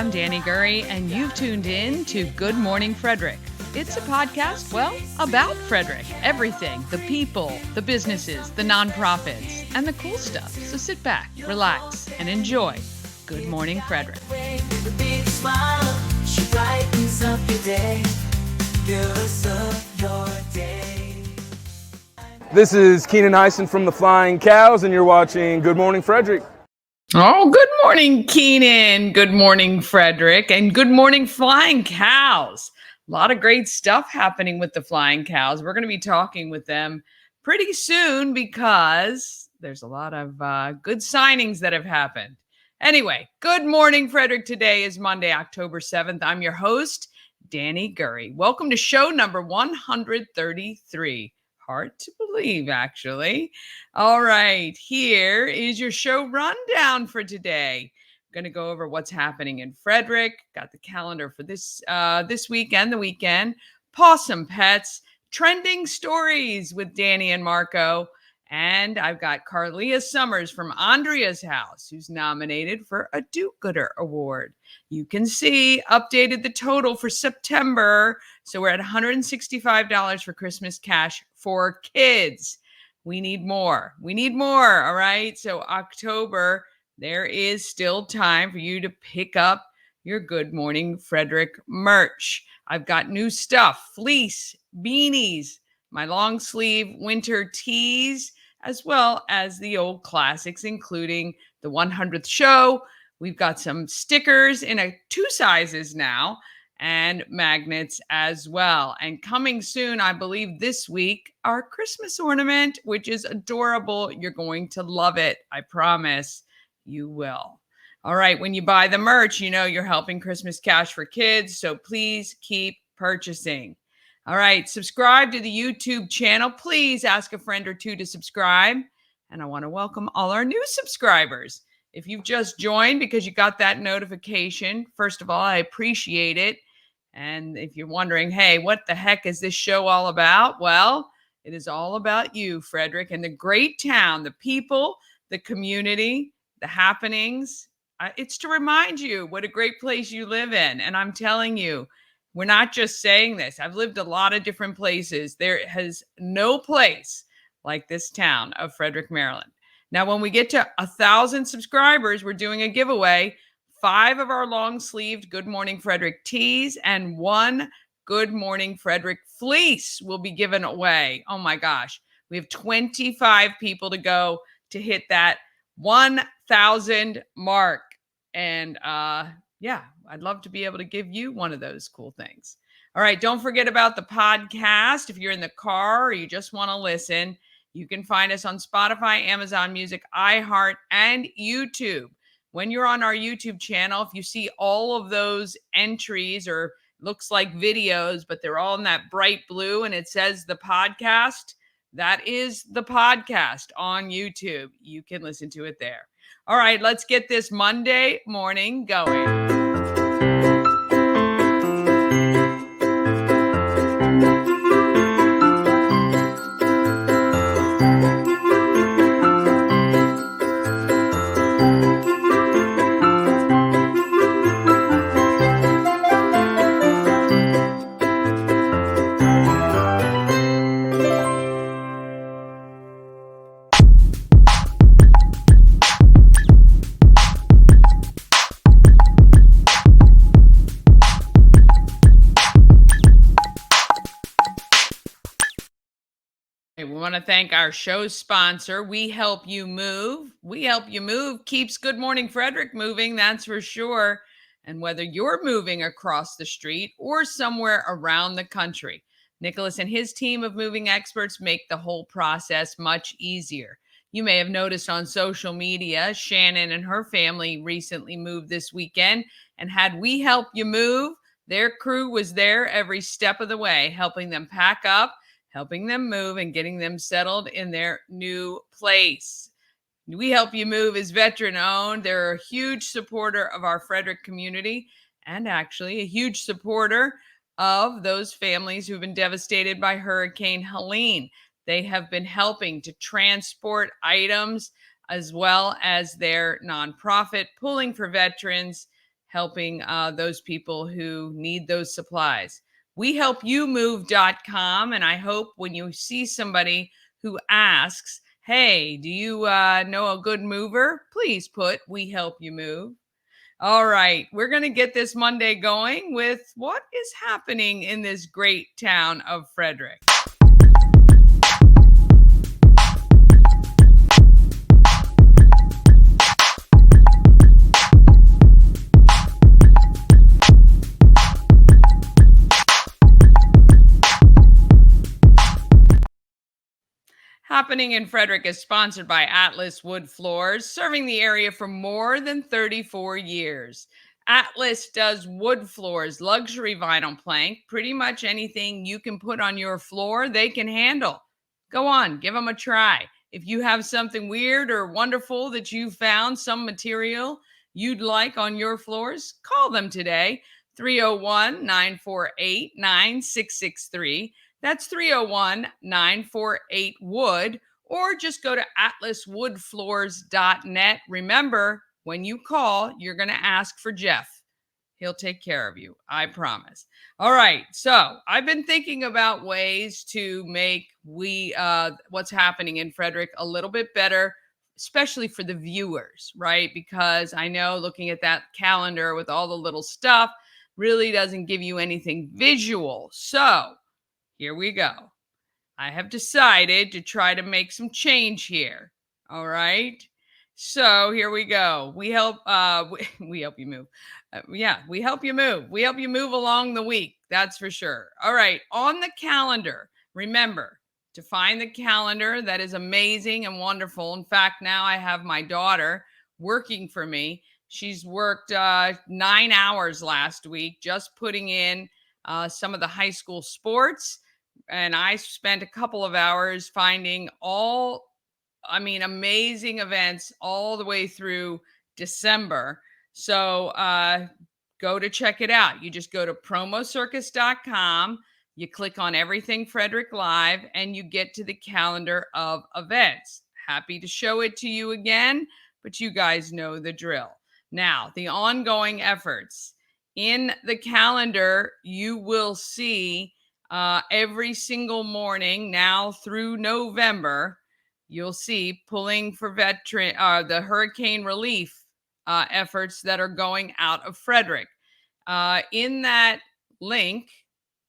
I'm Dani Gurry, and you've tuned in to Good Morning Frederick. It's a podcast, about Frederick. Everything, the people, the businesses, the nonprofits, and the cool stuff. So sit back, relax, and enjoy Good Morning Frederick. This is Keenan Eisen from the Flying Cows, and you're watching Good Morning Frederick. Oh, good morning, Keenan. Good morning, Frederick. And good morning, Flying Cows. A lot of great stuff happening with the Flying Cows. We're going to be talking with them pretty soon because there's a lot of good signings that have happened. Anyway, good morning, Frederick. Today is Monday, October 7th. I'm your host, Dani Gurry. Welcome to show number 133. Hard to believe, actually. All right, here is your show rundown for today. I'm going to go over what's happening in Frederick. Got the calendar for this week and the weekend. Pawsome Pets, trending stories with Dani and Marco. And I've got Carleah Summers from Andrea's house, who's nominated for a Do-Gooder Award. You can see updated the total for September. So we're at $165 for Christmas cash for kids. We need more. All right. So October, there is still time for you to pick up your Good Morning Frederick merch. I've got new stuff, fleece, beanies, my long sleeve winter tees, as well as the old classics, including the 100th show. We've got some stickers in 2 sizes now and magnets as well. And coming soon, I believe this week, our Christmas ornament, which is adorable. You're going to love it. I promise you will. All right. When you buy the merch, you know you're helping Christmas Cash for Kids. So please keep purchasing. All right. Subscribe to the YouTube channel. Please ask a friend or two to subscribe. And I want to welcome all our new subscribers. If you've just joined because you got that notification, first of all, I appreciate it. And if you're wondering, hey, what the heck is this show all about? Well, it is all about you, Frederick, and the great town, the people, the community, the happenings. It's to remind you what a great place you live in. And I'm telling you, we're not just saying this. I've lived a lot of different places. There has no place like this town of Frederick, Maryland. Now, when we get to 1,000 subscribers, we're doing a giveaway. 5 of our long-sleeved Good Morning Frederick tees and 1 Good Morning Frederick fleece will be given away. Oh my gosh. We have 25 people to go to hit that 1,000 mark. And I'd love to be able to give you one of those cool things. All right. Don't forget about the podcast. If you're in the car or you just want to listen, you can find us on Spotify, Amazon Music, iHeart, and YouTube. When you're on our YouTube channel, if you see all of those entries or looks like videos, but they're all in that bright blue and it says the podcast, that is the podcast on YouTube. You can listen to it there. All right, let's get this Monday morning going. We want to thank our show sponsor, We Help You Move. We Help You Move keeps Good Morning Frederick moving, that's for sure. And whether you're moving across the street or somewhere around the country, Nicholas and his team of moving experts make the whole process much easier. You may have noticed on social media, Shannon and her family recently moved this weekend and had We Help You Move. Their crew was there every step of the way, helping them pack up, helping them move, and getting them settled in their new place. We Help You Move is veteran-owned. They're a huge supporter of our Frederick community and actually a huge supporter of those families who've been devastated by Hurricane Helene. They have been helping to transport items as well as their nonprofit, Pulling for Veterans, helping those people who need those supplies. WeHelpYouMove.com. And I hope when you see somebody who asks, hey, do you know a good mover? Please put We Help You Move. All right, we're going to get this Monday going with what is happening in this great town of Frederick. Happening in Frederick is sponsored by Atlas Wood Floors, serving the area for more than 34 years. Atlas does wood floors, luxury vinyl plank, pretty much anything you can put on your floor, they can handle. Go on, give them a try. If you have something weird or wonderful that you found, some material you'd like on your floors, call them today, 301-948-9663. That's 301-948-WOOD, or just go to atlaswoodfloors.net. Remember, when you call, you're going to ask for Jeff. He'll take care of you, I promise. All right, so I've been thinking about ways to make what's happening in Frederick a little bit better, especially for the viewers, right? Because I know looking at that calendar with all the little stuff really doesn't give you anything visual. So here we go. I have decided to try to make some change here. All right. So here we go. We help we help you move. We help you move. We help you move along the week. That's for sure. All right. On the calendar, remember to find the calendar. That is amazing and wonderful. In fact, now I have my daughter working for me. She's worked 9 hours last week just putting in some of the high school sports. And I spent a couple of hours finding amazing events all the way through December. So go to check it out. You just go to promocircus.com. You click on Everything Frederick Live, and you get to the calendar of events. Happy to show it to you again, but you guys know the drill. Now, the ongoing efforts. In the calendar, you will see every single morning now through November, you'll see pulling for the hurricane relief efforts that are going out of Frederick. In that link,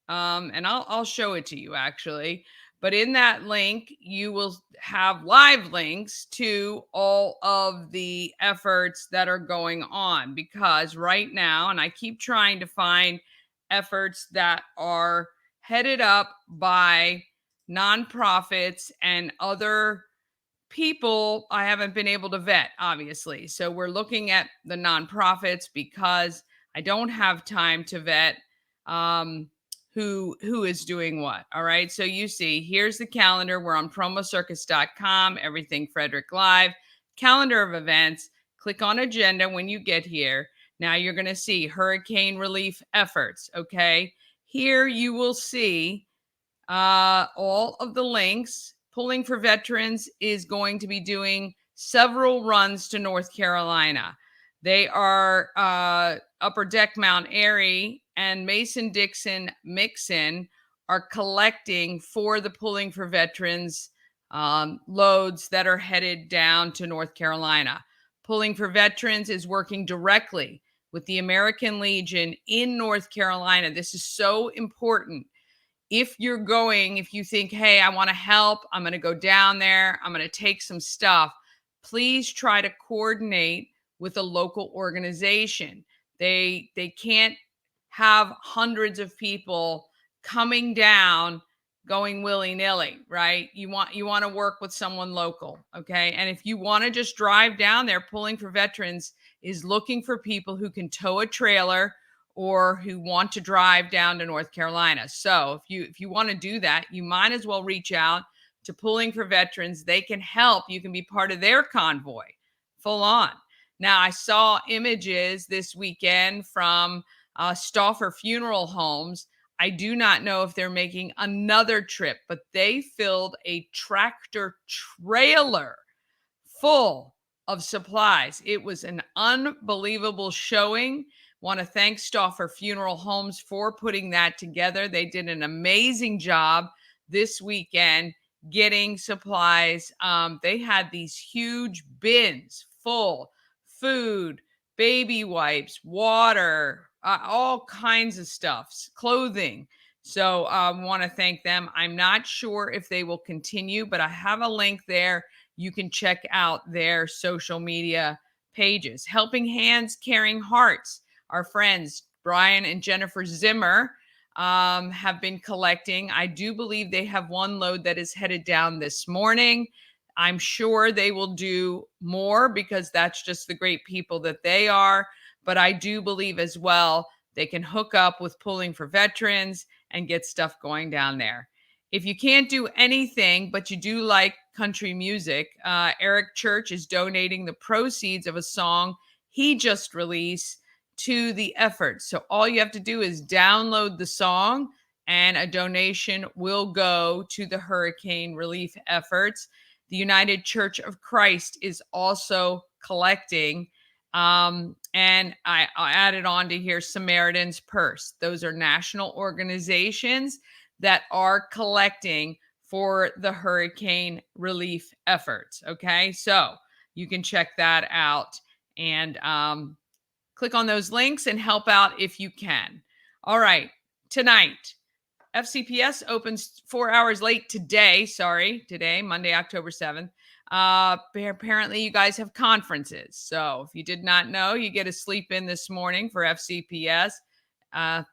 and I'll show it to you actually, but in that link, you will have live links to all of the efforts that are going on, because right now, and I keep trying to find efforts that are headed up by nonprofits and other people I haven't been able to vet, obviously. So we're looking at the nonprofits because I don't have time to vet who is doing what. All right. So you see, here's the calendar. We're on promocircus.com, Everything Frederick Live, calendar of events. Click on agenda when you get here. Now you're going to see hurricane relief efforts. Okay. Here you will see all of the links. Pulling for Veterans is going to be doing several runs to North Carolina. They are Upper Deck Mount Airy and Mason-Dixon Mixon are collecting for the Pulling for Veterans loads that are headed down to North Carolina. Pulling for Veterans is working directly with the American Legion in North Carolina. This is so important. If you think, hey, I want to help, I'm going to go down there, I'm going to take some stuff, please try to coordinate with a local organization. They can't have hundreds of people coming down going willy-nilly, right? You want to work with someone local, okay? And if you want to just drive down there, Pulling for Veterans is looking for people who can tow a trailer or who want to drive down to North Carolina. So if you want to do that, you might as well reach out to Pulling for Veterans. They can help. You can be part of their convoy, full on. Now, I saw images this weekend from Stauffer Funeral Homes. I do not know if they're making another trip, but they filled a tractor trailer full of supplies. It was an unbelievable showing. Want to thank Stauffer Funeral Homes for putting that together. They did an amazing job this weekend getting supplies. They had these huge bins full, food, baby wipes, water, all kinds of stuffs, clothing. So I want to thank them. I'm not sure if they will continue, but I have a link there. You can check out their social media pages. Helping Hands, Caring Hearts. Our friends Brian and Jennifer Zimmer have been collecting. I do believe they have one load that is headed down this morning. I'm sure they will do more because that's just the great people that they are. But I do believe as well they can hook up with Pulling for Veterans and get stuff going down there. If you can't do anything, but you do like country music, Eric Church is donating the proceeds of a song he just released to the effort. So all you have to do is download the song, and a donation will go to the hurricane relief efforts. The United Church of Christ is also collecting. And I added on to here Samaritan's Purse. Those are national organizations that are collecting for the hurricane relief efforts. Okay, so you can check that out and click on those links and help out if you can. All right, tonight, FCPS opens 4 hours late today. Today, Monday, October 7th. Apparently, you guys have conferences. So if you did not know, you get a sleep in this morning for FCPS.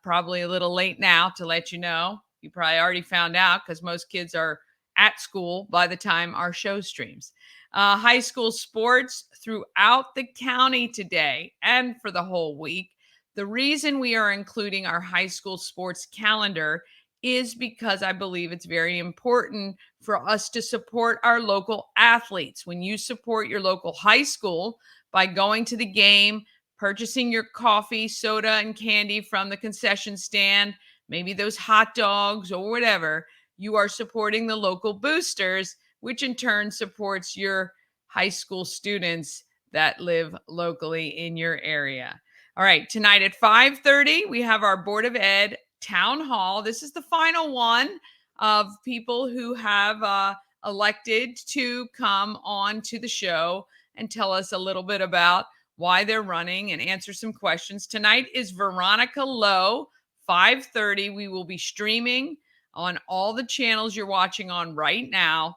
Probably a little late now to let you know. You probably already found out because most kids are at school by the time our show streams. High school sports throughout the county today and for the whole week. The reason we are including our high school sports calendar is because I believe it's very important for us to support our local athletes. When you support your local high school by going to the game, purchasing your coffee, soda, and candy from the concession stand, maybe those hot dogs or whatever, you are supporting the local boosters, which in turn supports your high school students that live locally in your area. All right, tonight at 5:30, we have our Board of Ed town hall. This is the final one of people who have elected to come on to the show and tell us a little bit about why they're running and answer some questions. Tonight is Veronica Lowe, 5:30. We will be streaming on all the channels you're watching on right now.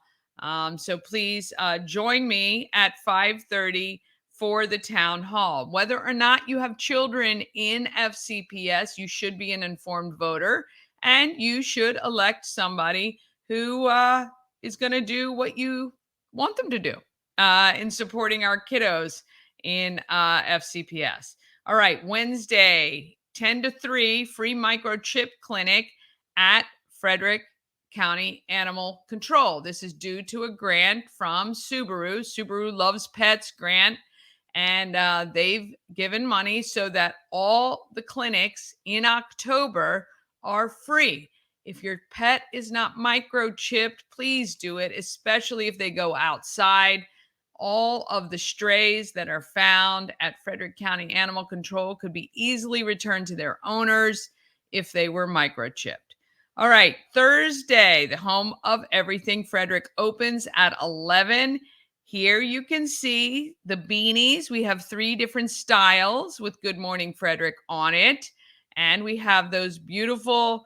So please join me at 5:30 for the town hall. Whether or not you have children in FCPS, you should be an informed voter, and you should elect somebody who is going to do what you want them to do in supporting our kiddos in FCPS. All right, Wednesday, 10 to 3, free microchip clinic at Frederick County Animal Control. This is due to a grant from Subaru. Subaru Loves Pets grant. And they've given money so that all the clinics in October are free. If your pet is not microchipped, please do it, especially if they go outside. All of the strays that are found at Frederick County Animal Control could be easily returned to their owners if they were microchipped. All right, Thursday, the home of everything Frederick opens at 11. Here you can see the beanies. We have 3 different styles with Good Morning Frederick on it. And we have those beautiful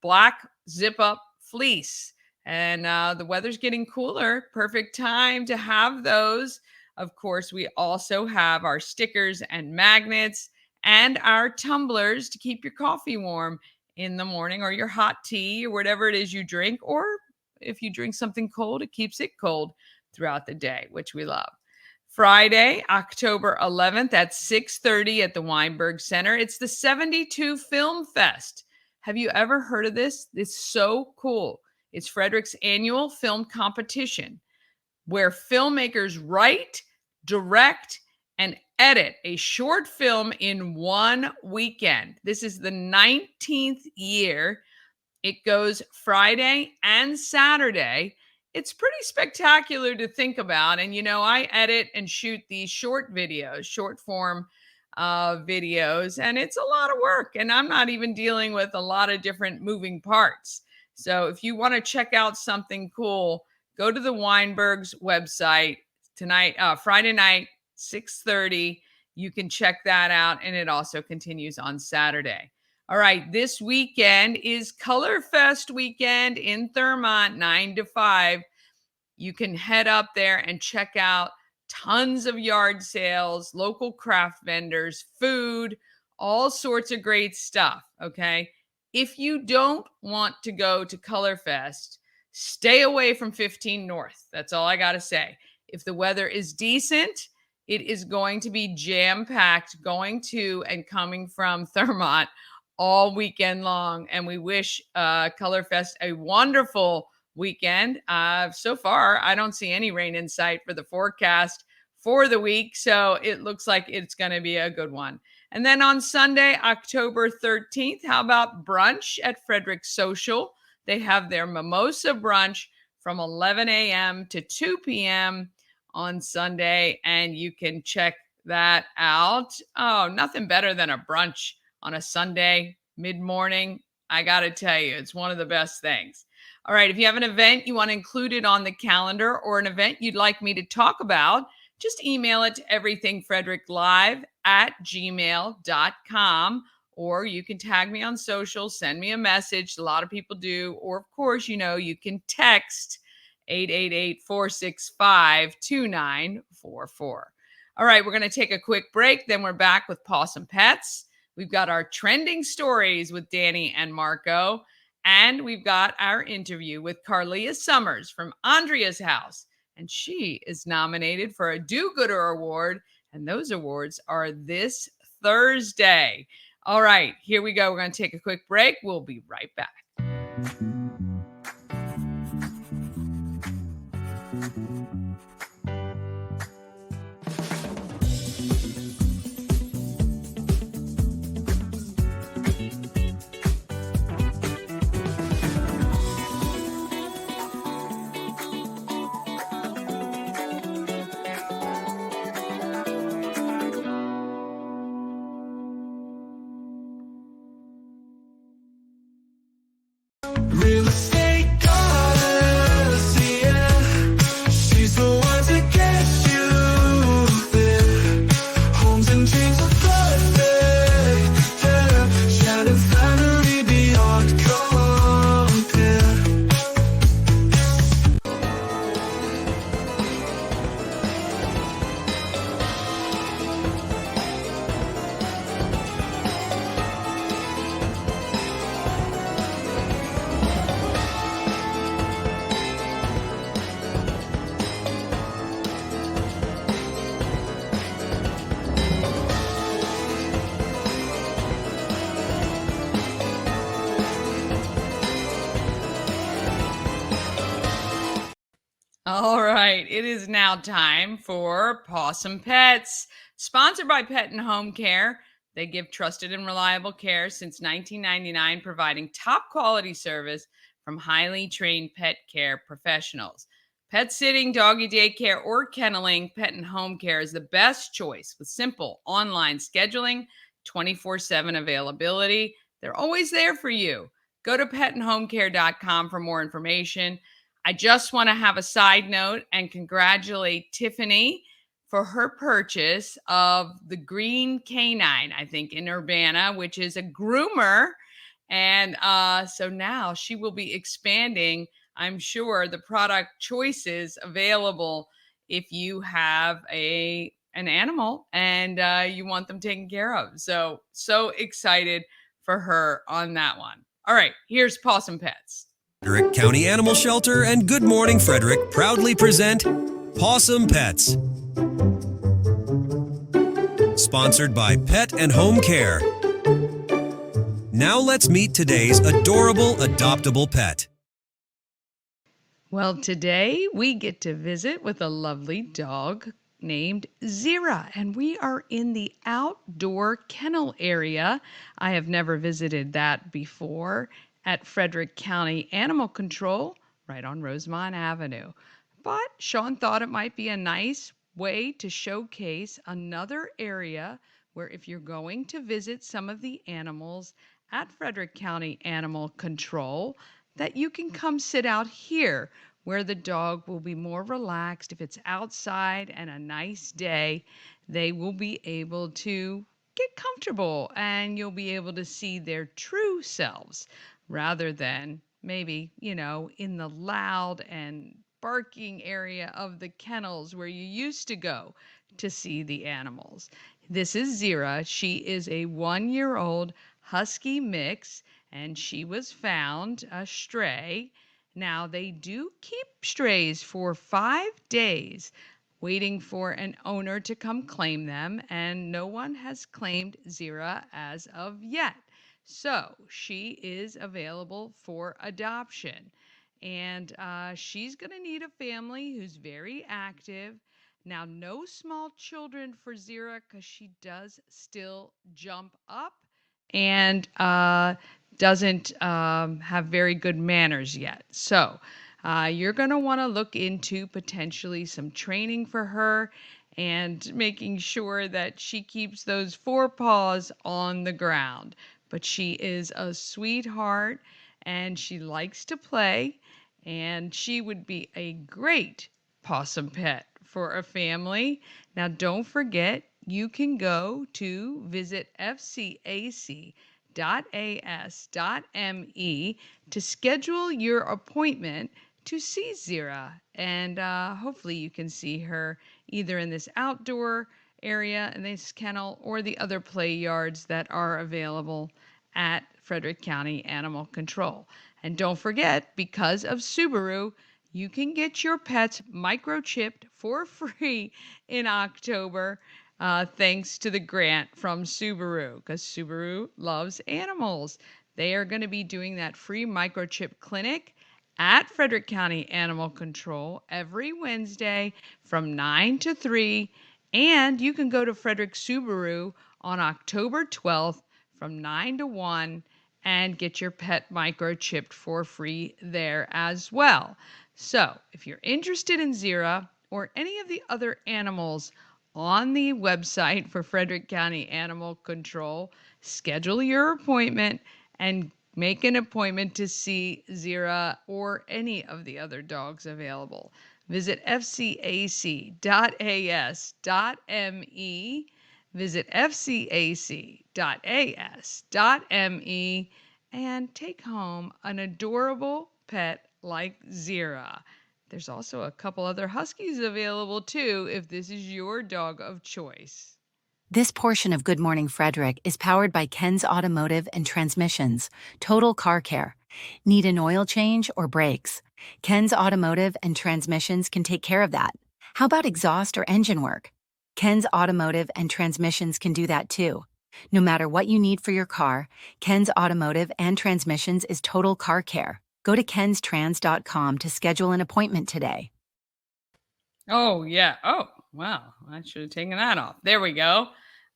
black zip-up fleece. And the weather's getting cooler. Perfect time to have those. Of course, we also have our stickers and magnets and our tumblers to keep your coffee warm in the morning, or your hot tea, or whatever it is you drink. Or if you drink something cold, it keeps it cold throughout the day, which we love. Friday, October 11th at 6:30 at the Weinberg Center. It's the 72 Film Fest. Have you ever heard of this? It's so cool. It's Frederick's annual film competition where filmmakers write, direct, and edit a short film in one weekend. This is the 19th year. It goes Friday and Saturday. It's pretty spectacular to think about. And, I edit and shoot these short videos, short form videos, and it's a lot of work. And I'm not even dealing with a lot of different moving parts. So if you want to check out something cool, go to the Weinberg's website tonight, Friday night, 6:30. You can check that out, and it also continues on Saturday. All right, this weekend is Color Fest weekend in Thurmont, 9 to 5. You can head up there and check out tons of yard sales, local craft vendors, food, all sorts of great stuff. Okay. If you don't want to go to Color Fest, stay away from 15 North. That's all I got to say. If the weather is decent, it is going to be jam packed going to and coming from Thurmont all weekend long. And we wish Color Fest a wonderful weekend. So far, I don't see any rain in sight for the forecast for the week. So it looks like it's going to be a good one. And then on Sunday, October 13th, how about brunch at Frederick Social? They have their mimosa brunch from 11 a.m. to 2 p.m. on Sunday, and you can check that out. Oh, nothing better than a brunch on a Sunday mid-morning. I got to tell you, it's one of the best things. All right, if you have an event you want included on the calendar or an event you'd like me to talk about, just email it to everythingfredericklive@gmail.com, or you can tag me on social, send me a message. A lot of people do. Or, of course, you can text 888-465-2944. All right, we're going to take a quick break. Then we're back with Pawsome Pets. We've got our trending stories with Dani and Marco. And we've got our interview with Carleah Summers from Andrea's house. And she is nominated for a Do-Gooder Award. And those awards are this Thursday. All right, here we go. We're going to take a quick break. We'll be right back. Real estate goddess, yeah. She's the one to get you there. Homes and dreams are perfect, yeah. Shattered family beyond compare. All right, it is now time for Pawsome Pets, sponsored by Pet and Home Care. They give trusted and reliable care since 1999, providing top quality service from highly trained pet care professionals. Pet sitting, doggy daycare, or kenneling, Pet and Home Care is the best choice with simple online scheduling, 24/7 availability. They're always there for you. Go to petandhomecare.com for more information. I just want to have a side note and congratulate Tiffany for her purchase of the Green Canine, I think, in Urbana, which is a groomer. And so now she will be expanding, I'm sure, the product choices available if you have an animal and you want them taken care of. So excited for her on that one. All right, here's Pawsome Pets. Frederick County Animal Shelter and Good Morning Frederick proudly present Pawsome Pets. Sponsored by Pet and Home Care. Now let's meet today's adorable adoptable pet. Well, today we get to visit with a lovely dog named Zira, and we are in the outdoor kennel area. I have never visited that before at Frederick County Animal Control, right on Rosemont Avenue. But Sean thought it might be a nice way to showcase another area where if you're going to visit some of the animals at Frederick County Animal Control, that you can come sit out here where the dog will be more relaxed. If it's outside and a nice day, they will be able to get comfortable and you'll be able to see their true selves rather than maybe, in the loud and barking area of the kennels where you used to go to see the animals. This is Zira. She is a 1-year-old Husky mix, and she was found a stray. Now, they do keep strays for 5 days, waiting for an owner to come claim them, and no one has claimed Zira as of yet. So she is available for adoption. And she's going to need a family who's very active. Now, no small children for Zira because she does still jump up and doesn't have very good manners yet. So you're going to want to look into potentially some training for her and making sure that she keeps those forepaws on the ground. But she is a sweetheart and she likes to play, and she would be a great possum pet for a family. Now, don't forget, you can go to visit fcac.as.me to schedule your appointment to see Zira. And hopefully you can see her either in this outdoor area in this kennel or the other play yards that are available at Frederick County Animal Control. And don't forget, because of Subaru, you can get your pets microchipped for free in October, thanks to the grant from Subaru, because Subaru loves animals. They are going to be doing that free microchip clinic at Frederick County Animal Control every Wednesday from 9 to 3. And you can go to Frederick Subaru on October 12th from 9 to 1 and get your pet microchipped for free there as well. So if you're interested in Zira or any of the other animals on the website for Frederick County Animal Control, schedule your appointment and make an appointment to see Zira or any of the other dogs available. Visit fcac.as.me. Visit fcac.as.me and take home an adorable pet like Zira. There's also a couple other Huskies available too if this is your dog of choice. This portion of Good Morning Frederick is powered by Ken's Automotive and Transmissions, Total Car Care. Need an oil change or brakes? Ken's Automotive and Transmissions can take care of that. How about exhaust or engine work? Ken's Automotive and Transmissions can do that too. No matter what you need for your car, Ken's Automotive and Transmissions is Total Car Care. Go to kenstrans.com to schedule an appointment today. Oh, yeah. Oh, wow. I should have taken that off. There we go.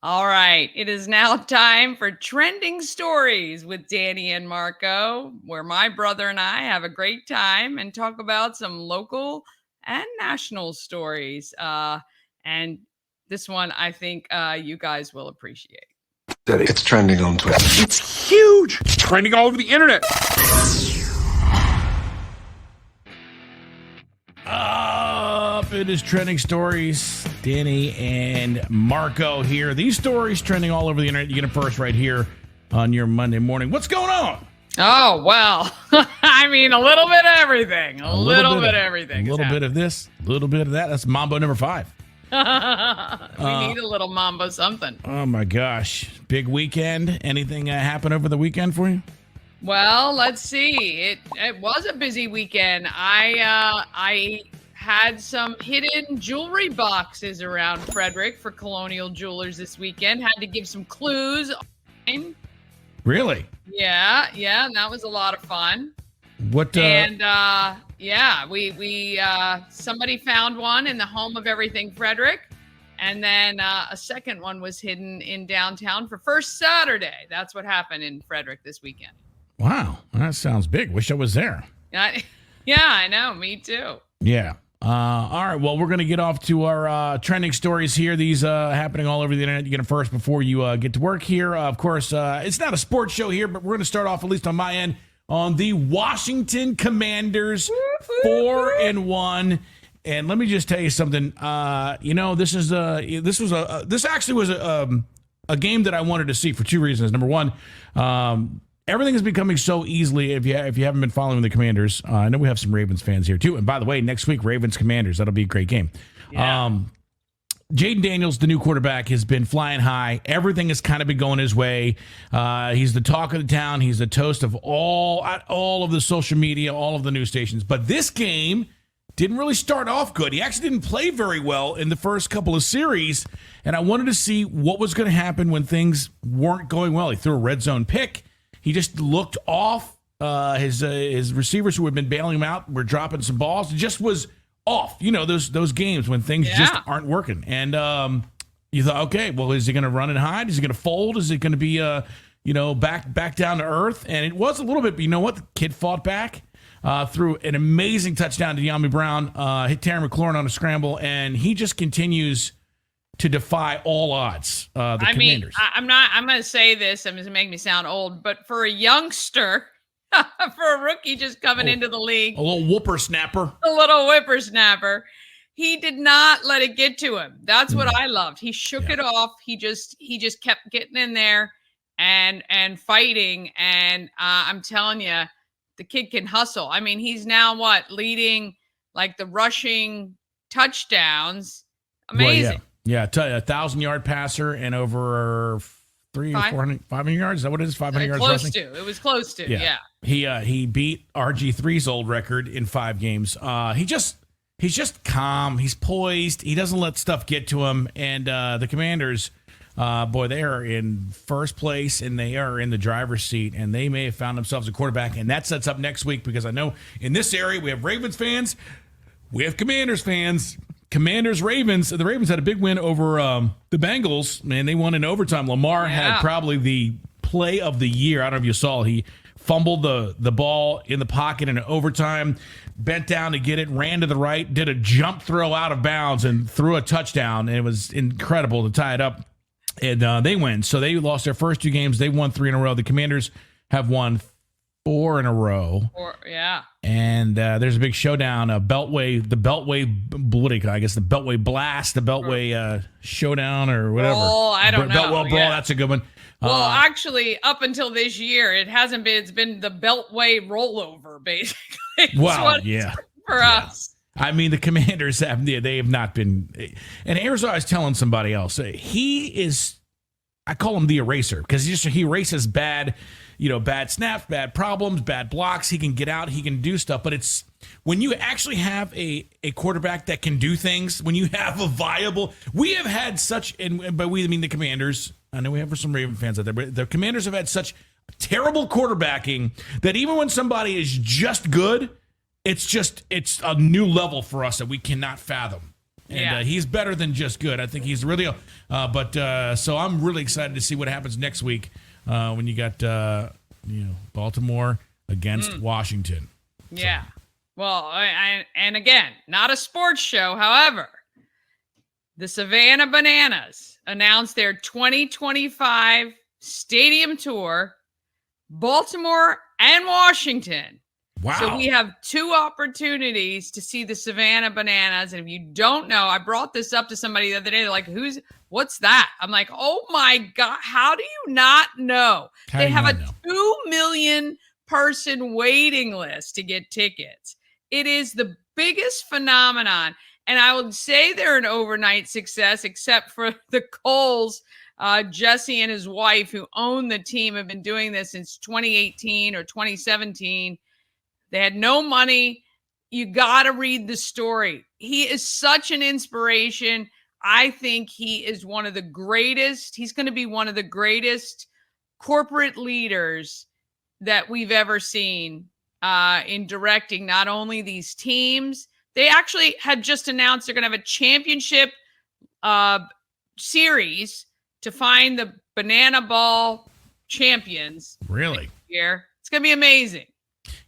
All right. It is now time for Trending Stories with Dani and Marco, where my brother and I have a great time and talk about some local and national stories. And this one, I think you guys will appreciate. It's trending on Twitter. It's huge. It's trending all over the internet. It is Trending Stories. Dani and Marco here. These stories trending all over the internet. You get them first right here on your Monday morning. What's going on? Oh, well, I mean, a little bit of everything. A little bit of everything. A little bit of this, a little bit of that. That's Mambo number 5. We need a little mambo something. Oh, my gosh. Big weekend. Anything happen over the weekend for you? Well, let's see. It was a busy weekend. I had some hidden jewelry boxes around Frederick for Colonial Jewelers this weekend. Had to give some clues. Really? Yeah, and that was a lot of fun. What? And we somebody found one in the home of Everything Frederick, and then a second one was hidden in downtown for First Saturday. That's what happened in Frederick this weekend. Wow, that sounds big. Wish I was there. Yeah, I know. Me too. Yeah. All right. Well, we're going to get off to our trending stories here. These happening all over the internet. You get them first before you get to work here. Of course, it's not a sports show here, but we're going to start off, at least on my end, on the Washington Commanders, 4-1. And let me just tell you something. This actually was a game that I wanted to see for two reasons. Number one, everything is becoming so easily. If you haven't been following the Commanders, I know we have some Ravens fans here too. And by the way, next week Ravens Commanders, that'll be a great game. Yeah. Jaden Daniels, the new quarterback, has been flying high. Everything has kind of been going his way. He's the talk of the town. He's the toast of all of the social media, all of the news stations. But this game didn't really start off good. He actually didn't play very well in the first couple of series, and I wanted to see what was going to happen when things weren't going well. He threw a red zone pick. He just looked off. His receivers who had been bailing him out were dropping some balls. It just was off. You know, those games when things just aren't working. And you thought, okay, well, is he going to run and hide? Is he going to fold? Is it going to be back down to earth? And it was a little bit, but you know what? The kid fought back. Threw an amazing touchdown to Yami Brown, hit Terry McLaurin on a scramble, and he just continues to defy all odds. Commanders. I'm going to say this, I'm going to make me sound old, but for a youngster, for a rookie just coming into the league, a little whippersnapper, he did not let it get to him. That's what I loved. He shook it off. He just kept getting in there and fighting. And I'm telling you, the kid can hustle. I mean, he's now leading like the rushing touchdowns. Amazing. Well, yeah, 1,000-yard passer and over 500 yards. Is that what it is? 500 yards rushing? It was close to. Yeah. He beat RG3's old record in 5 games. He's just calm. He's poised. He doesn't let stuff get to him. And the Commanders, they are in first place and they are in the driver's seat, and they may have found themselves a quarterback. And that sets up next week, because I know in this area we have Ravens fans, we have Commanders fans. Commanders, Ravens. The Ravens had a big win over the Bengals, and they won in overtime. Lamar had probably the play of the year. I don't know if you saw. He fumbled the ball in the pocket in overtime, bent down to get it, ran to the right, did a jump throw out of bounds, and threw a touchdown. And it was incredible to tie it up. And they win. So they lost their first 2 games. They won 3 in a row. The Commanders have won 4 in a row. And there's a big showdown. The Beltway Blast, the Beltway Showdown, or whatever. Oh, I don't know. Beltway Brawl, that's a good one. Well, actually, up until this year, it hasn't been. It's been the Beltway rollover, basically. For us. I mean, the Commanders they have not been. And here's what I was telling somebody else. He is, I call him the eraser, because he erases bad snaps, bad problems, bad blocks. He can get out, he can do stuff. But it's when you actually have a quarterback that can do things, when you have a viable, we have had such, and by we I mean the Commanders. I know we have some Raven fans out there, but the Commanders have had such terrible quarterbacking that even when somebody is just good, it's a new level for us that we cannot fathom. And he's better than just good. I think he's really, so I'm really excited to see what happens next week when you got, Baltimore against Washington. Yeah. So. Well, and again, not a sports show. However, the Savannah Bananas announced their 2025 stadium tour, Baltimore and Washington. Wow. So we have 2 opportunities to see the Savannah Bananas. And if you don't know, I brought this up to somebody the other day. They're like, what's that? I'm like, oh my God, how do you not know? They have a 2 million person waiting list to get tickets. It is the biggest phenomenon. And I would say they're an overnight success, except for the Coles, Jesse and his wife, who own the team, have been doing this since 2018 or 2017. They had no money. You got to read the story. He is such an inspiration. I think he is one of the greatest. He's going to be one of the greatest corporate leaders that we've ever seen in directing not only these teams. They actually had just announced they're going to have a championship series to find the Banana Ball champions. Really? Here. It's going to be amazing.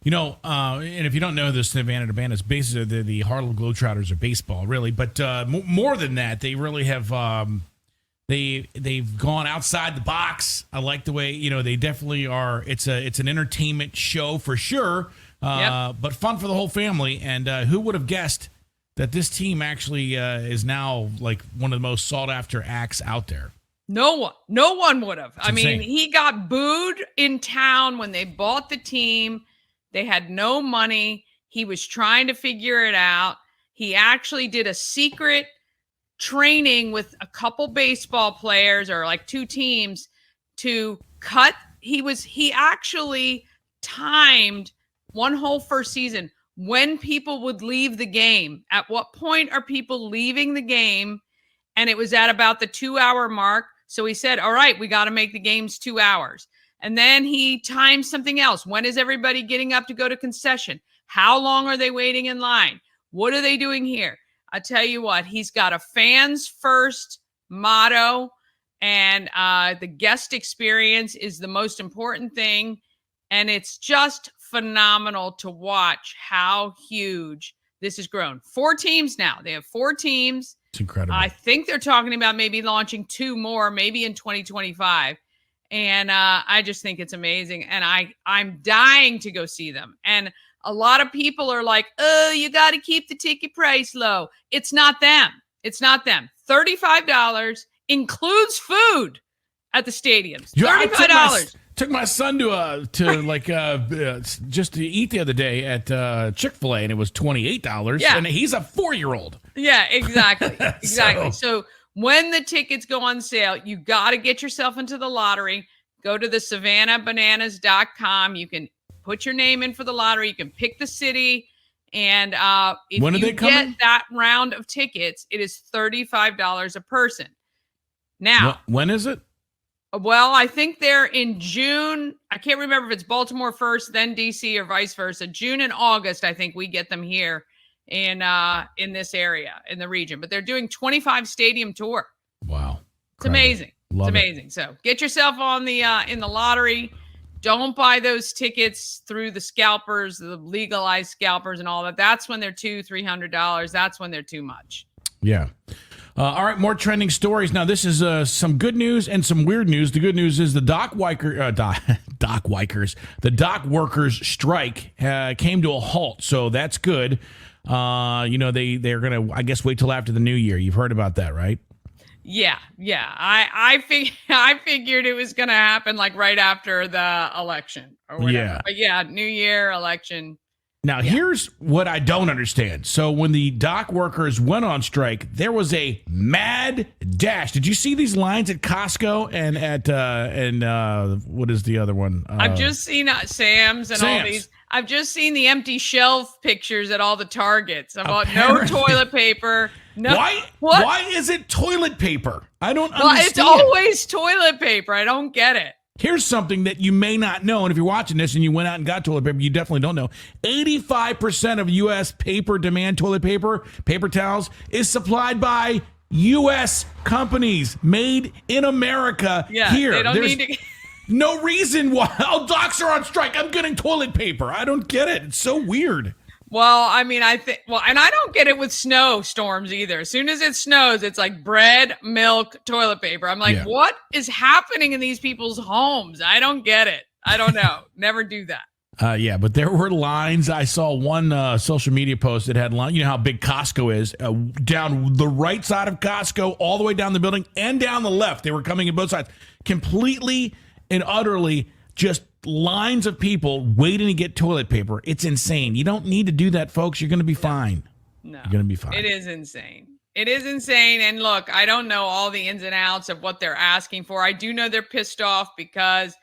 And if you don't know this, Savannah to Band is basically the Harlem Globetrotters of baseball, really. But more than that, they really have they've gone outside the box. I like the way they definitely are. It's an entertainment show for sure, but fun for the whole family. And who would have guessed that this team actually is now like one of the most sought after acts out there? No one would have. I mean, he got booed in town when they bought the team. They had no money. He was trying to figure it out. He actually did a secret training with a couple baseball players or like two teams to cut. He actually timed one whole first season when people would leave the game. At what point are people leaving the game? And it was at about the 2-hour mark. So he said, all right, we got to make the games 2 hours. And then he timed something else. When is everybody getting up to go to concession? How long are they waiting in line? What are they doing here? I tell you what, he's got a fans first motto, and the guest experience is the most important thing. And it's just phenomenal to watch how huge this has grown. 4 teams now. They have 4 teams. It's incredible. I think they're talking about maybe launching 2 more, maybe in 2025. And I just think it's amazing. And I'm dying to go see them. And a lot of people are like, oh, you got to keep the ticket price low. It's not them. It's not them. $35 includes food at the stadiums. $35. Took my son to just to eat the other day at Chick-fil-A, and it was $28. Yeah. And he's a 4-year-old. Yeah, exactly. Exactly. So when the tickets go on sale, you got to get yourself into the lottery. Go to the SavannahBananas.com. You can put your name in for the lottery. You can pick the city. And if when you get that round of tickets, it is $35 a person. Now, when is it? Well, I think they're in June. I can't remember if it's Baltimore first, then DC, or vice versa. June and August, I think we get them here in this area, in the region. But they're doing 25 stadium tour. Wow. It's amazing. Love it's amazing. So get yourself on the in the lottery. Don't buy those tickets through the scalpers, the legalized scalpers and all that. That's when they're $200-$300. That's when they're too much. Yeah. All right, more trending stories. Now, this is some good news and some weird news. The good news is the dock workers strike came to a halt, so that's good. They're going to, I guess, wait till after the new year. You've heard about that, right? Yeah. I figured it was going to happen like right after the election or whatever. Yeah. But yeah, new year, election. Now, here's what I don't understand. So when the dock workers went on strike, there was a mad dash. Did you see these lines at Costco and at what is the other one? I've just seen Sam's and all these. I've just seen the empty shelf pictures at all the Targets. I bought no toilet paper. No. Why is it toilet paper? I don't understand. Well, it's always toilet paper. I don't get it. Here's something that you may not know, and if you're watching this and you went out and got toilet paper, you definitely don't know. 85% of U.S. paper demand toilet paper towels, is supplied by U.S. companies made in America here. They don't need to... No reason why. Oh, docks are on strike. I'm getting toilet paper. I don't get it. It's so weird. Well, I mean, and I don't get it with snowstorms either. As soon as it snows, it's like bread, milk, toilet paper. I'm like, What is happening in these people's homes? I don't get it. I don't know. Never do that. But there were lines. I saw one social media post that had line. You know how big Costco is. Down the right side of Costco, all the way down the building, and down the left. They were coming in both sides. Completely and utterly just lines of people waiting to get toilet paper. It's insane. You don't need to do that, folks. You're going to be fine. No. You're going to be fine. It is insane. It is insane. And look, I don't know all the ins and outs of what they're asking for. I do know they're pissed off because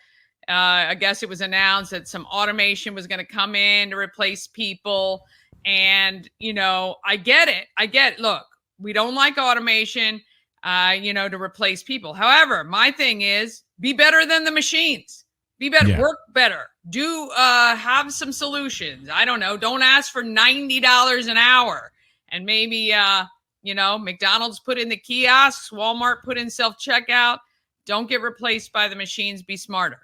I guess it was announced that some automation was going to come in to replace people. And, I get it. Look, we don't like automation, to replace people. However, my thing is be better than the machines. Be better, work better, do have some solutions. I don't know. Don't ask for $90 an hour. And maybe, McDonald's put in the kiosks, Walmart put in self-checkout. Don't get replaced by the machines. Be smarter.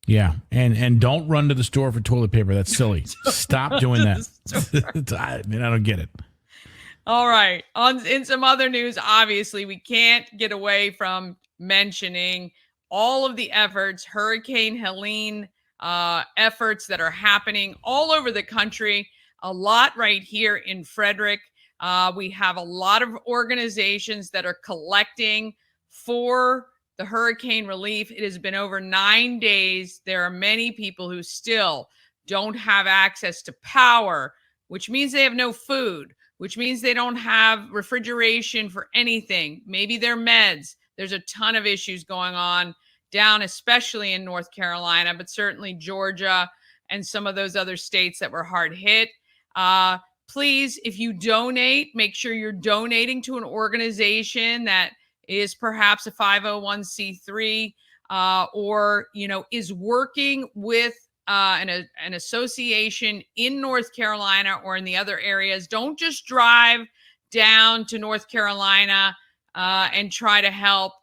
Yeah, and don't run to the store for toilet paper. That's silly. Stop doing that. I don't get it. All right. In some other news, obviously, we can't get away from mentioning all of the efforts, Hurricane Helene efforts that are happening all over the country. A lot right here in Frederick. We have a lot of organizations that are collecting for the hurricane relief. It has been over 9 days. There are many people who still don't have access to power, which means they have no food, which means they don't have refrigeration for anything, maybe their meds. There's a ton of issues going on down, especially in North Carolina, but certainly Georgia and some of those other states that were hard hit. Please, if you donate, make sure you're donating to an organization that is perhaps a 501c3 or, is working with an association in North Carolina or in the other areas. Don't just drive down to North Carolina and try to help,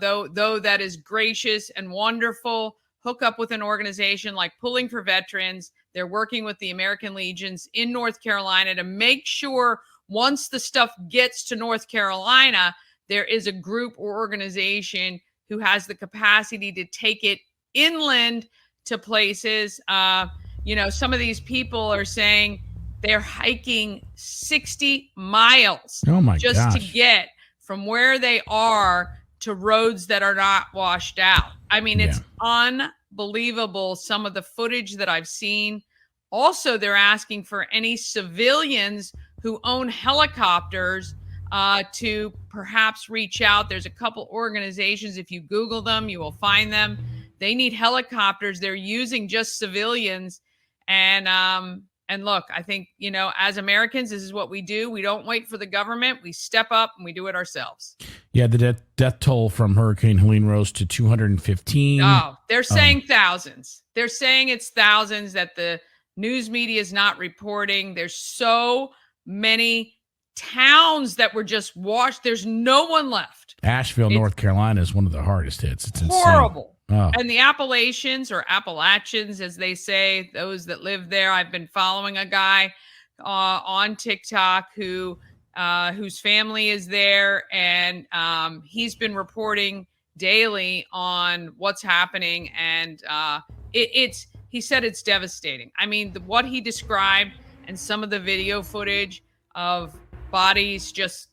though that is gracious and wonderful. Hook up with an organization like Pulling for Veterans. They're working with the American Legions in North Carolina to make sure once the stuff gets to North Carolina, there is a group or organization who has the capacity to take it inland to places. Some of these people are saying they're hiking 60 miles just to get from where they are to roads that are not washed out. I mean, it's unbelievable, some of the footage that I've seen. Also, they're asking for any civilians who own helicopters to perhaps reach out. There's a couple organizations, if you Google them, you will find them. They need helicopters. They're using just civilians. And look, I think, as Americans, this is what we do. We don't wait for the government. We step up and we do it ourselves. Yeah, the death toll from Hurricane Helene rose to 215. Oh, they're saying thousands. They're saying it's thousands that the news media is not reporting. There's so many towns that were just washed. There's no one left. Asheville, North Carolina is one of the hardest hits. It's horrible. Insane. Oh. And the Appalachians, or Appalachians, as they say, those that live there. I've been following a guy on TikTok whose family is there, and he's been reporting daily on what's happening. And he said it's devastating. I mean, what he described and some of the video footage of bodies, just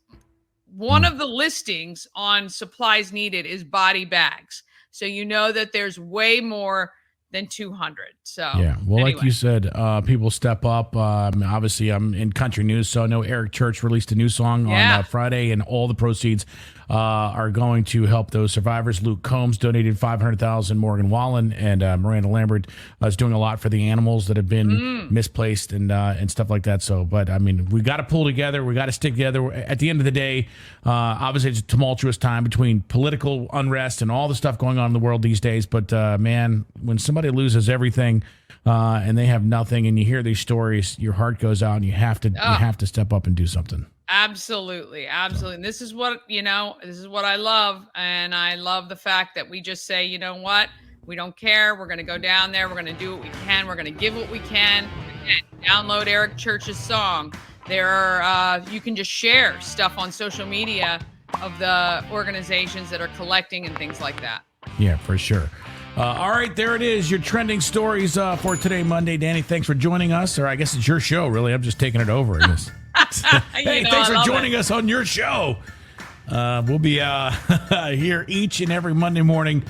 one of the listings on supplies needed is body bags. So that there's way more than 200. So yeah, well, anyway. Like you said, people step up. Obviously, I'm in country news, so I know Eric Church released a new song on Friday, and all the proceeds are going to help those survivors. Luke Combs donated $500,000. Morgan Wallen and Miranda Lambert is doing a lot for the animals that have been misplaced and stuff like that. So, but I mean, we got to pull together. We got to stick together. At the end of the day, obviously, it's a tumultuous time between political unrest and all the stuff going on in the world these days. But man, when somebody loses everything and they have nothing, and you hear these stories, your heart goes out, and you have to step up and do something. Absolutely. And this is what I love. And I love the fact that we just say, you know what? We don't care. We're going to go down there. We're going to do what we can. We're going to give what we can. And download Eric Church's song. There are, you can just share stuff on social media of the organizations that are collecting and things like that. Yeah, for sure. All right, there it is. Your trending stories for today, Monday. Dani, thanks for joining us. Or I guess it's your show, really. I'm just taking it over. Hey, thanks for joining us on your show. We'll be here each and every Monday morning.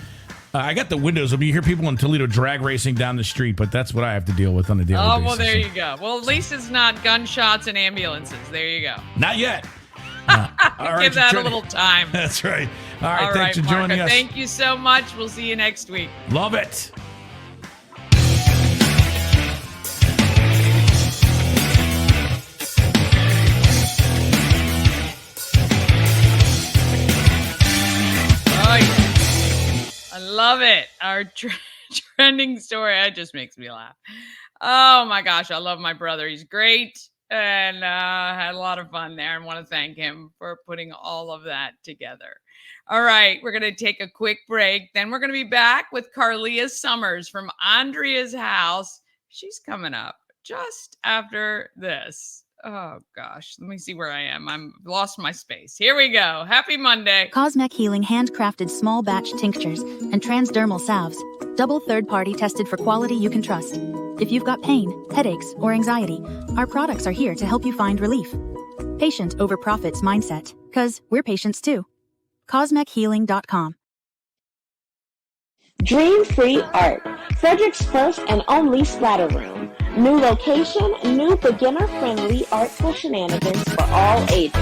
I got the windows. You hear people in Toledo drag racing down the street, but that's what I have to deal with on a daily basis. Oh, well, there you go. Well, at least it's not gunshots and ambulances. There you go. Not yet. All right, give that a little time. That's right. All right, thanks for joining us. Thank you so much. We'll see you next week. Love it. I love it. Our trending story. It just makes me laugh. Oh my gosh, I love my brother. He's great. and had a lot of fun there, and want to thank him for putting all of that together. All right, we're going to take a quick break. Then we're going to be back with Carleah Summers from Andrea's house. She's coming up just after this. Oh gosh, let me see where I am. I'm lost my space. Here we go. Happy Monday. Cosmic Healing handcrafted small batch tinctures and transdermal salves. Double third-party tested for quality you can trust. If you've got pain, headaches, or anxiety, our products are here to help you find relief. Patient over profits mindset, 'cause we're patients too. CosmicHealing.com. Dream Free Art, Frederick's first and only splatter room. New location, new beginner-friendly artful shenanigans for all ages.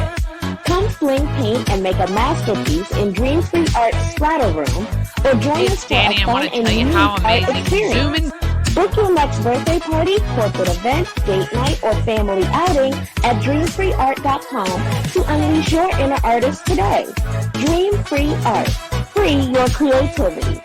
Come sling paint and make a masterpiece in Dream Free Art splatter room, or join us for Dani, a I want fun to and tell you unique how art amazing experience. Zoom and Book your next birthday party, corporate event, date night, or family outing at dreamfreeart.com to unleash your inner artist today. Dream Free Art. Free your creativity.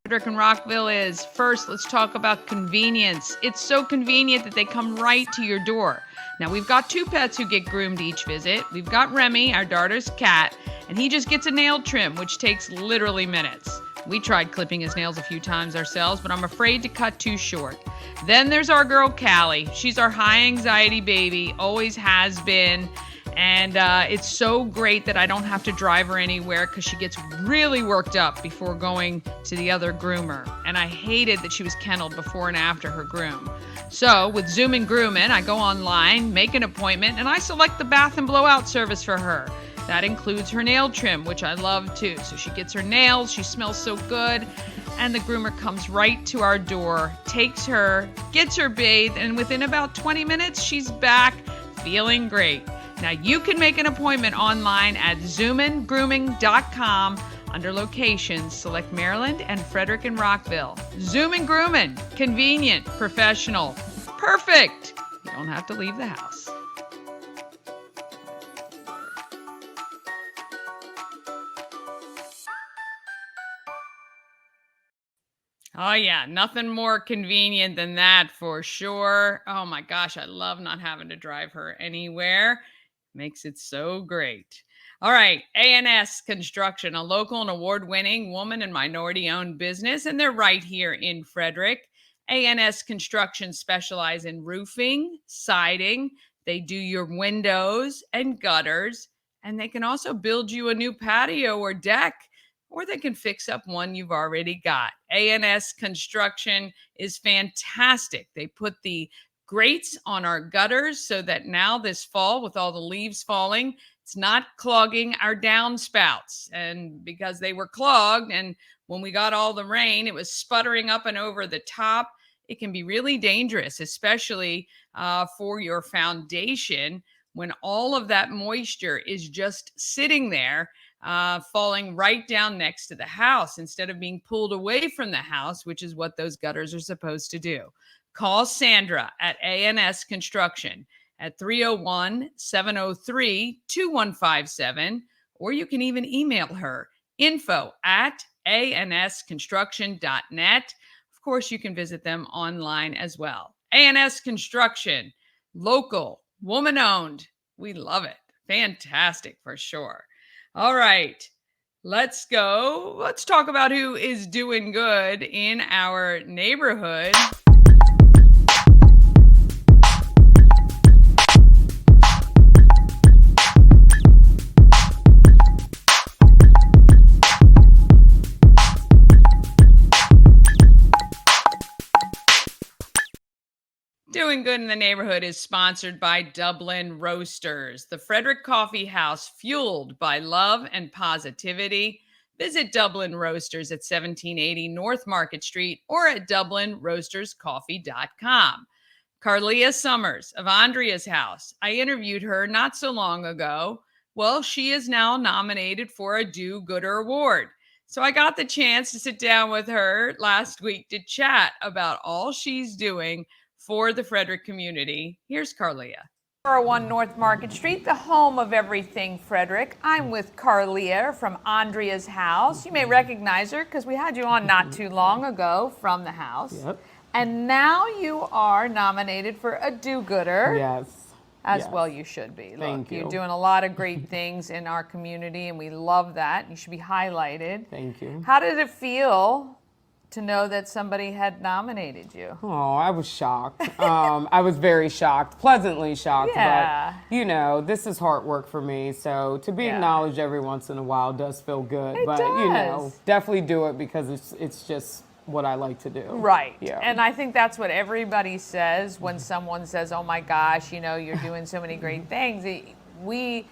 Frederick and Rockville is. First, let's talk about convenience. It's so convenient that they come right to your door. Now, we've got 2 pets who get groomed each visit. We've got Remy, our daughter's cat, and he just gets a nail trim, which takes literally minutes. We tried clipping his nails a few times ourselves, but I'm afraid to cut too short. Then there's our girl, Callie. She's our high anxiety baby, always has been. And it's so great that I don't have to drive her anywhere because she gets really worked up before going to the other groomer. And I hated that she was kenneled before and after her groom. So with Zoom and Groomin', I go online, make an appointment, and I select the bath and blowout service for her. That includes her nail trim, which I love too. So she gets her nails, she smells so good, and the groomer comes right to our door, takes her, gets her bathed, and within about 20 minutes, she's back feeling great. Now you can make an appointment online at zoomandgrooming.com. Under locations, select Maryland and Frederick and Rockville. Zoom and Groomin', convenient, professional, perfect. You don't have to leave the house. Oh yeah, nothing more convenient than that for sure. Oh my gosh, I love not having to drive her anywhere. Makes it so great. All right, ANS Construction, a local and award-winning woman and minority-owned business, and they're right here in Frederick. ANS Construction specialize in roofing, siding. They do your windows and gutters, and they can also build you a new patio or deck, or they can fix up one you've already got. ANS Construction is fantastic. They put the grates on our gutters so that now this fall, with all the leaves falling, it's not clogging our downspouts. And because they were clogged, and when we got all the rain, it was sputtering up and over the top. It can be really dangerous, especially for your foundation, when all of that moisture is just sitting there, falling right down next to the house instead of being pulled away from the house, which is what those gutters are supposed to do. Call Sandra at ANS Construction at 301-703-2157, or you can even email her, info@ansconstruction.net. Of course, you can visit them online as well. ANS Construction, local, woman-owned. We love it. Fantastic for sure. All right, let's go. Let's talk about who is doing good in our neighborhood. Doing Good in the Neighborhood is sponsored by Dublin Roasters, the Frederick Coffee House fueled by love and positivity. Visit Dublin Roasters at 1780 North Market Street or at DublinRoastersCoffee.com. Carleah Summers of Andrea's house. I interviewed her not so long ago. Well, she is now nominated for a Do Gooder Award. So I got the chance to sit down with her last week to chat about all she's doing for the Frederick community. Here's Carleah. 401 North Market Street, the home of everything Frederick. I'm with Carleah from Andrea's house. You may recognize her because we had you on not too long ago from the house. Yep. And now you are nominated for a do-gooder. Yes. As Yes. well you should be. Thank you. You're doing a lot of great things in our community, and we love that. You should be highlighted. Thank you. How did it feel to know that somebody had nominated you? Oh, I was shocked. I was very shocked, pleasantly shocked. Yeah. But, you know, this is hard work for me. So to be acknowledged every once in a while does feel good. It but, does. you know, definitely do it because it's just what I like to do. Right. Yeah. And I think that's what everybody says when someone says, oh my gosh, you know, you're doing so many great things. When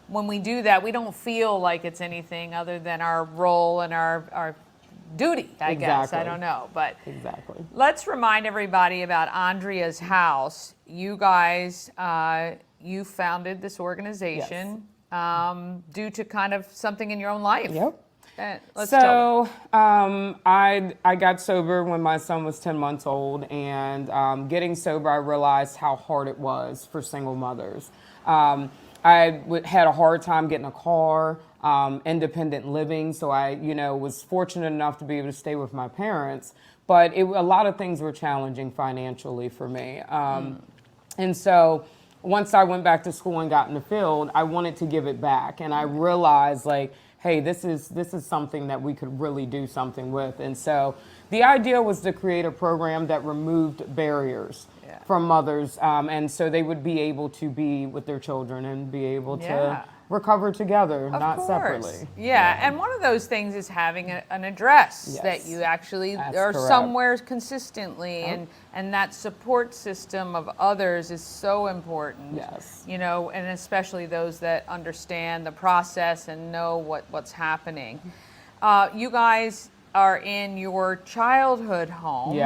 we do that, we don't feel like it's anything other than our role and our duty, I guess. I don't know. But exactly. Let's remind everybody about Andrea's house. You guys, you founded this organization due to kind of something in your own life. Yep. Let's tell I got sober when my son was 10 months old, and getting sober, I realized how hard it was for single mothers. I had a hard time getting a car, independent living, so I, was fortunate enough to be able to stay with my parents, but a lot of things were challenging financially for me. And so once I went back to school and got in the field, I wanted to give it back, and I realized, hey, this is something that we could really do something with. And so the idea was to create a program that removed barriers from mothers, and so they would be able to be with their children and be able to recover together, not separately. Yeah, and one of those things is having an address that you actually are somewhere consistently, and that support system of others is so important. Yes. And especially those that understand the process and know what's happening. You guys are in your childhood home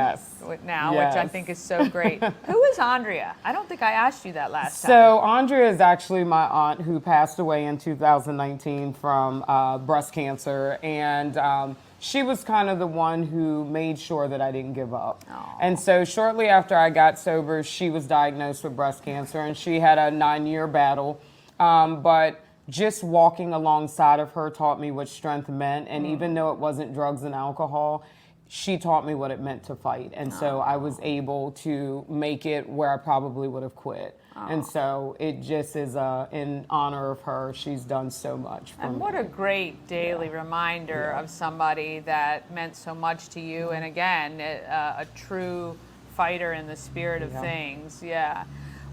now, which I think is so great. Who is Andrea? I don't think I asked you that last time. So Andrea is actually my aunt who passed away in 2019 from breast cancer, and she was kind of the one who made sure that I didn't give up. And so shortly after I got sober, she was diagnosed with breast cancer, and she had a 9-year battle, but just walking alongside of her taught me what strength meant. And even though it wasn't drugs and alcohol, she taught me what it meant to fight. And so I was able to make it where I probably would have quit. And so it just is in honor of her. She's done so much for me. And what a great daily reminder of somebody that meant so much to you. And again, a true fighter in the spirit of things. Yeah.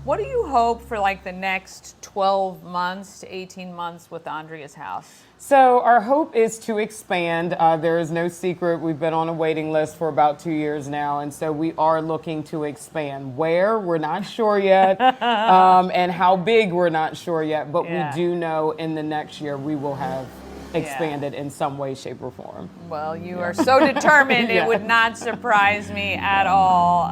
What do you hope for the next 12 months to 18 months with Andrea's house? So our hope is to expand. There is no secret. We've been on a waiting list for about 2 years now, and so we are looking to expand. Where, we're not sure yet, and how big, we're not sure yet, but we do know in the next year we will have expanded in some way, shape, or form. Well, you are so determined, it would not surprise me at all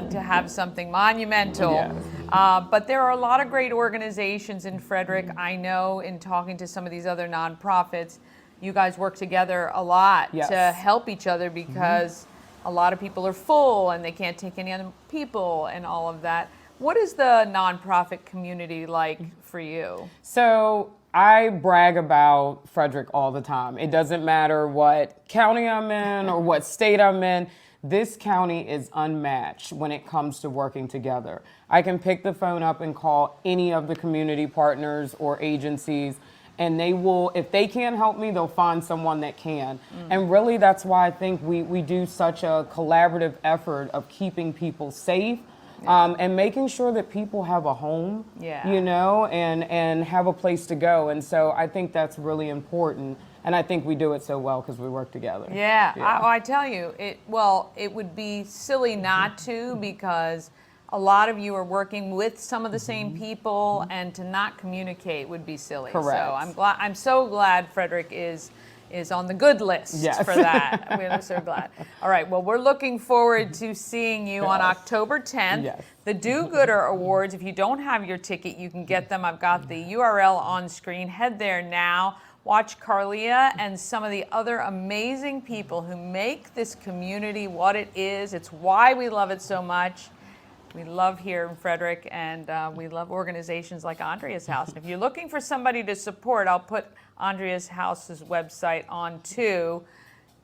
to have something monumental. But there are a lot of great organizations in Frederick. I know in talking to some of these other nonprofits, you guys work together a lot to help each other because a lot of people are full and they can't take any other people and all of that. What is the nonprofit community like for you? So I brag about Frederick all the time. It doesn't matter what county I'm in or what state I'm in. This county is unmatched when it comes to working together. I can pick the phone up and call any of the community partners or agencies, and they will, if they can't help me, they'll find someone that can. And really, that's why I think we do such a collaborative effort of keeping people safe. And making sure that people have a home, and have a place to go. And so I think that's really important. And I think we do it so well because we work together. I tell you, it would be silly not to, because a lot of you are working with some of the same people, and to not communicate would be silly. Correct. So I'm so glad Frederick is on the good list for that. We're so glad. All right, well, we're looking forward to seeing you on October 10th. The Do-Gooder Awards, if you don't have your ticket, you can get them. I've got the URL on screen. Head there now. Watch Carleah and some of the other amazing people who make this community what it is. It's why we love it so much. We love here in Frederick, and we love organizations like Andrea's House. And if you're looking for somebody to support, I'll put Andrea's House's website on too.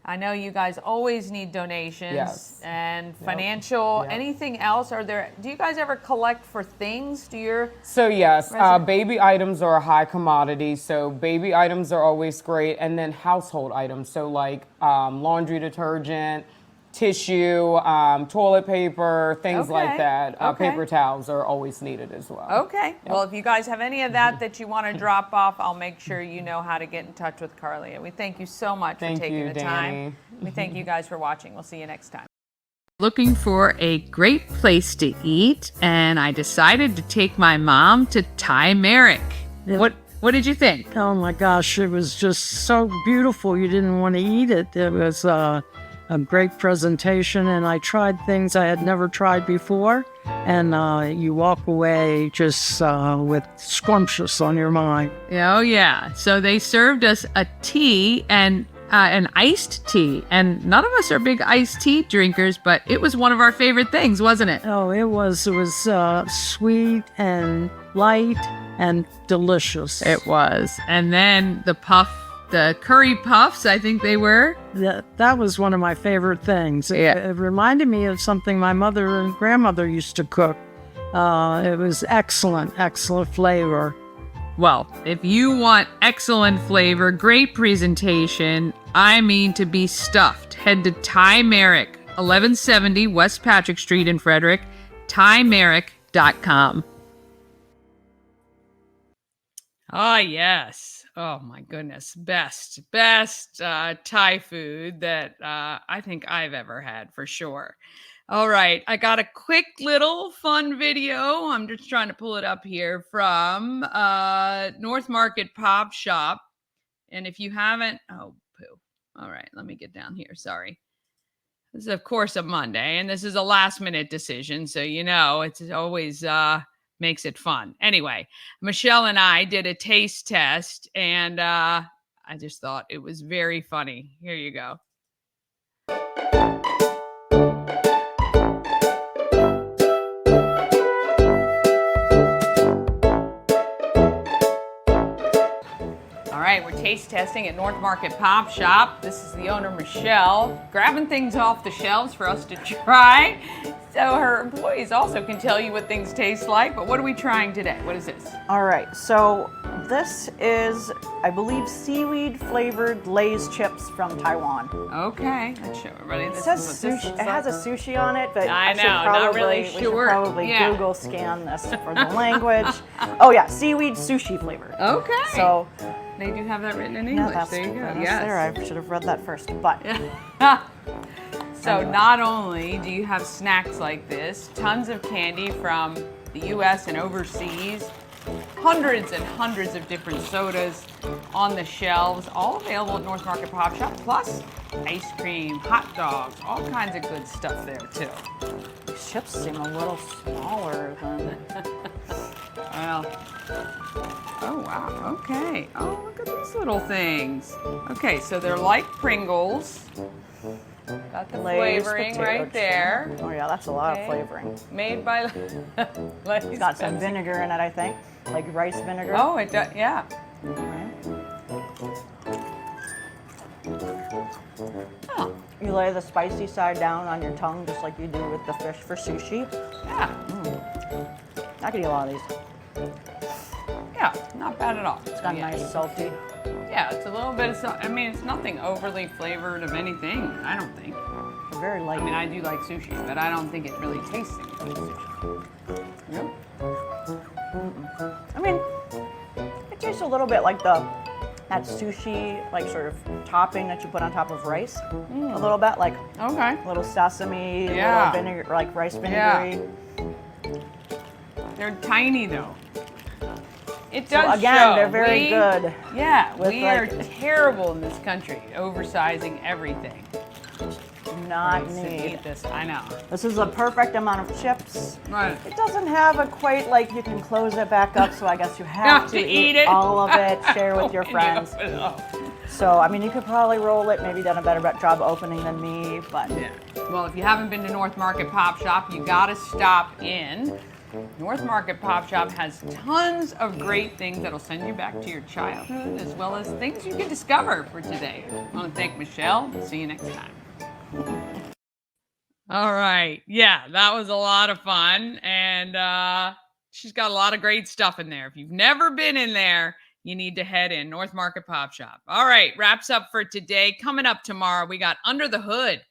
I know you guys always need donations Yes. and financial. Yep. Anything else? Do you guys ever collect for things? So yes, baby items are a high commodity. So baby items are always great, and then household items. So like laundry detergent, tissue, toilet paper, things like that. Paper towels are always needed as well. Okay. Yep. Well, if you guys have any of that you want to drop off, I'll make sure you know how to get in touch with Carleah. We thank you so much for taking the time. We thank you guys for watching. We'll see you next time. Looking for a great place to eat, and I decided to take my mom to Thai Merrick. Yeah. What did you think? Oh my gosh, it was just so beautiful. You didn't want to eat it. It was a great presentation, and I tried things I had never tried before, and you walk away just with scrumptious on your mind. Oh yeah. So they served us a tea and an iced tea, and none of us are big iced tea drinkers, but it was one of our favorite things, wasn't it? Oh, it was sweet and light and delicious. It was. And then the curry puffs, I think they were. That was one of my favorite things. Yeah. It reminded me of something my mother and grandmother used to cook. It was excellent flavor. Well, if you want excellent flavor, great presentation, to be stuffed, head to Thai Merrick, 1170 West Patrick Street in Frederick, thaimerrick.com. Ah, yes. Oh my goodness. Best Thai food that I think I've ever had, for sure. All right. I got a quick little fun video. I'm just trying to pull it up here from North Market Pop Shop. And if you haven't, oh, poo. All right. Let me get down here. Sorry. This is, of course, a Monday, and this is a last minute decision. So, it's always makes it fun. Anyway, Michelle and I did a taste test, and I just thought it was very funny. Here you go. All right, we're taste testing at North Market Pop Shop. This is the owner, Michelle, grabbing things off the shelves for us to try. So her employees also can tell you what things taste like. But what are we trying today? What is this? All right, so this is, I believe, seaweed flavored Lay's chips from Taiwan. Okay, let's show everybody. It says sushi. It has a sushi on it, but I know, not really sure. We should probably Google scan this for the language. Oh yeah, seaweed sushi flavor. Okay. So they do have that written in English. Yeah, there you go. Yes. There. I should have read that first, but. So not only do you have snacks like this, tons of candy from the U.S. and overseas, hundreds and hundreds of different sodas on the shelves, all available at North Market Pop Shop, plus ice cream, hot dogs, all kinds of good stuff there too. These chips seem a little smaller than... Well, oh wow, okay. Oh, look at these little things. Okay, so they're like Pringles. Got the Lay's flavoring right there. Oh yeah, that's a lot of flavoring. Made by Lay's. It's got some vinegar in it, I think, like rice vinegar. Oh, it does, yeah. Oh. You lay the spicy side down on your tongue just like you do with the fish for sushi. Yeah. I could eat a lot of these. Yeah, not bad at all. It's got nice salty. Yeah, it's a little bit of I mean, it's nothing overly flavored of anything, I don't think. Very light. I mean, I do like sushi, but I don't think it really tastes like sushi. Yep. I mean, it tastes a little bit like that sushi, like sort of topping that you put on top of rice. A little bit, like a little sesame, little vinegar, like rice vinegary. Yeah. They're tiny though. It So does again, show. they're very good. Yeah, with we are terrible in this country, oversizing everything. Do not To need eat this. I know. This is a perfect amount of chips. Right. It doesn't have a quite like you can close it back up, so I guess you have to eat it. all of it, share with your friends. So I mean, you could probably roll it. Maybe done a better job opening than me, but yeah. Well, if you haven't been to North Market Pop Shop, you gotta stop in. North Market Pop Shop has tons of great things that'll send you back to your childhood, as well as things you can discover for today. I want to thank Michelle. See you next time. All right. Yeah, that was a lot of fun. And she's got a lot of great stuff in there. If you've never been in there, you need to head in. North Market Pop Shop. All right. Wraps up for today. Coming up tomorrow, we got Under the Hood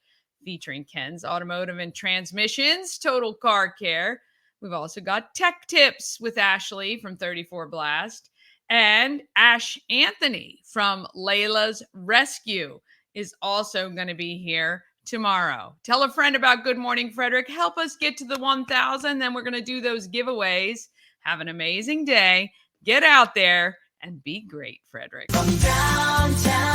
featuring Ken's Automotive and Transmissions, Total Car Care. We've also got Tech Tips with Ashley from 34 Blast. And Ash Anthony from Layla's Rescue is also going to be here tomorrow. Tell a friend about Good Morning Frederick. Help us get to the 1,000. Then we're going to do those giveaways. Have an amazing day. Get out there and be great, Frederick. From downtown.